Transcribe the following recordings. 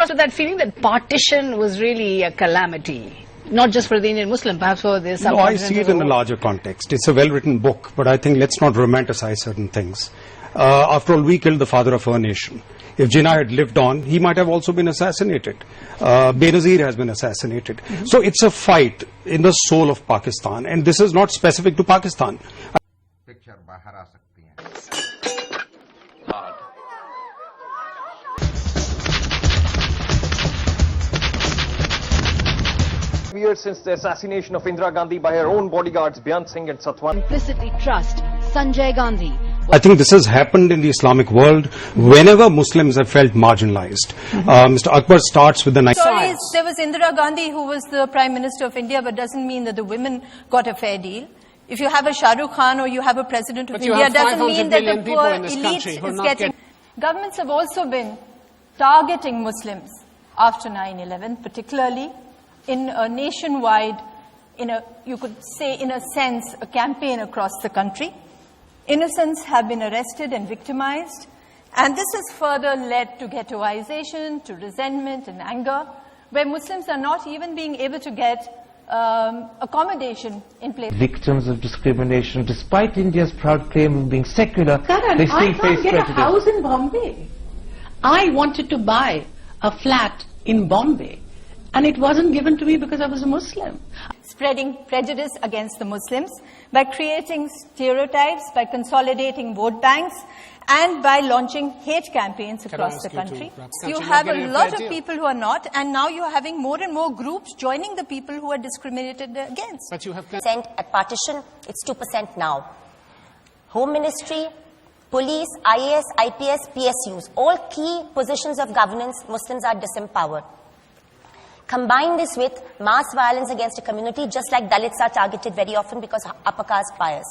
also that feeling that partition was really a calamity? Not just for the Indian Muslim, perhaps for the subcontinent. No, I see it in a larger context. It's a well-written book, but I think let's not romanticize certain things. After all, we killed the father of our nation. If Jinnah had lived on, he might have also been assassinated. Benazir has been assassinated. So it's a fight in the soul of Pakistan, and this is not specific to Pakistan. Years since the assassination of Indira Gandhi by her own bodyguards Beyant Singh and Satwan. Implicitly trust Sanjay Gandhi. I think this has happened in the Islamic world whenever Muslims have felt marginalized. Mr. Akbar starts with the nice stories. There was Indira Gandhi who was the Prime Minister of India, but doesn't mean that the women got a fair deal. If you have a Shah Rukh Khan or you have a President of India, doesn't mean that the poor elite is getting... Governments have also been targeting Muslims after 9/11, particularly in a nationwide, you could say in a sense, a campaign across the country. Innocents have been arrested and victimized, and this has further led to ghettoization, to resentment and anger, where Muslims are not even being able to get accommodation in place. Victims of discrimination, despite India's proud claim of being secular, Karan, they still I face can't get prejudice. a house in Bombay. I wanted to buy a flat in Bombay, and it wasn't given to me because I was a Muslim. Spreading prejudice against the Muslims by creating stereotypes, by consolidating vote banks, and by launching hate campaigns across the country. You have a lot of people who are not, and now you're having more and more groups joining the people who are discriminated against. But you have percent at partition, it's 2% now. Home Ministry, police, IAS, IPS, PSUs, all key positions of governance, Muslims are disempowered. Combine this with mass violence against a community, just like Dalits are targeted very often because upper caste bias.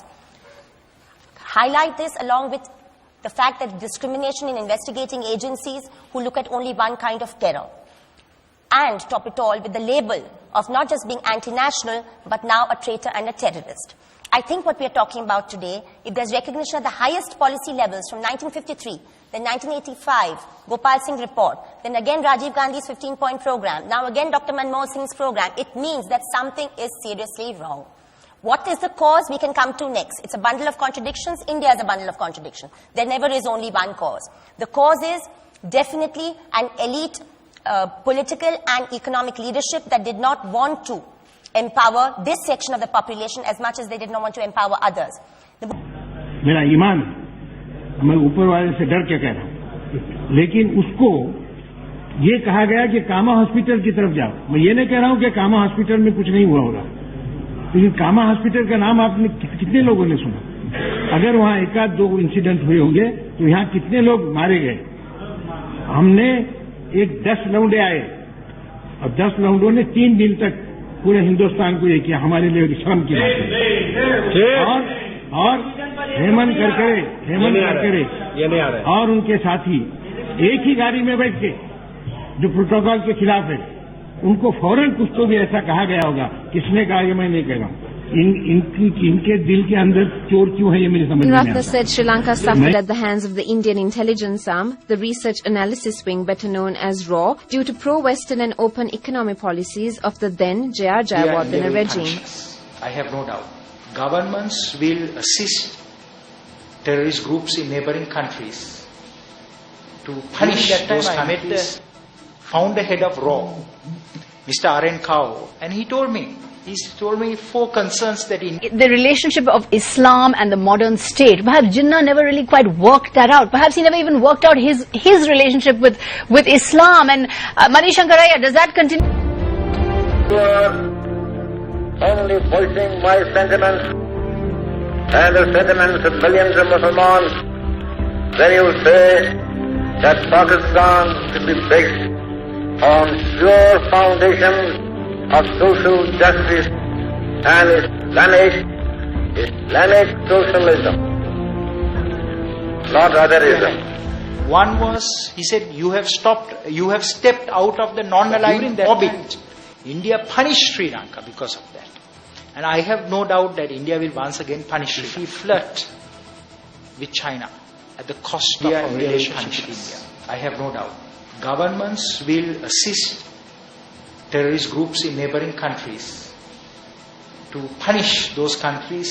Highlight this along with the fact that discrimination in investigating agencies who look at only one kind of terror. And top it all with the label of not just being anti-national, but now a traitor and a terrorist. I think what we are talking about today, if there's recognition at the highest policy levels from 1953, then 1985, Gopal Singh report, then again Rajiv Gandhi's 15-point program, now again Dr. Manmohan Singh's program, it means that something is seriously wrong. What is the cause we can come to next? It's a bundle of contradictions. India is a bundle of contradictions. There never is only one cause. The cause is definitely an elite political and economic leadership that did not want to empower this section of the population as much as they did not want to empower others. मेरा ईमान, मैं ऊपर वाले से डर के कह रहा हूँ, लेकिन उसको ये कहा गया कि कामा हॉस्पिटल की तरफ जाओ. मैं ये नहीं कह रहा हूँ कि कामा हॉस्पिटल में कुछ नहीं हुआ होगा, लेकिन कामा हॉस्पिटल का नाम आपने कितने लोगों ने सुना? अगर वहाँ एक आध दो इंसिडेंट हुए होंगे तो यहाँ कितने लोग मारे गए? हमने 10 लौंडे आए और 10 लौंडों ने 3 दिन तक पूरे हिंदुस्तान को ये किया. हमारे लिए शर्म की बात है. और हेमंत करकरे और उनके साथी एक ही गाड़ी में बैठ के जो प्रोटोकॉल के खिलाफ है, उनको फौरन कुछ तो भी ऐसा कहा गया होगा. किसने कहा ये मैं नहीं कह रहा हूँ. इनके दिल के अंदर चोर क्यों है ये मेरी समझ में नहीं आता. Ratna said Sri Lanka suffered at the hands of the Indian intelligence arm, the research analysis wing better known as RAW, due to pro-Western and open economic policies of the then J.R. Jayawardena regime. I have no doubt. Governments will assist terrorist groups in neighboring countries to punish those countries. Found the head of RAW, Mr. R.N. Kao, and he told me 4 concerns that the relationship of Islam and the modern state. Perhaps Jinnah never really quite worked that out. Perhaps he never even worked out his relationship with Islam. And Mani Shankaraya, does that continue? You are only voicing my sentiments and the sentiments of millions of Muslims when you say that Pakistan should be based on pure foundations of social justice and Islamic socialism, not otherism. One was, he said, you have stepped out of the non-aligned orbit. India punished Sri Lanka because of that. And I have no doubt that India will once again punish Sri Lanka. We flirt with China at the cost of our relationship with India. I have no doubt. governments will assist terrorist groups in neighboring countries to punish those countries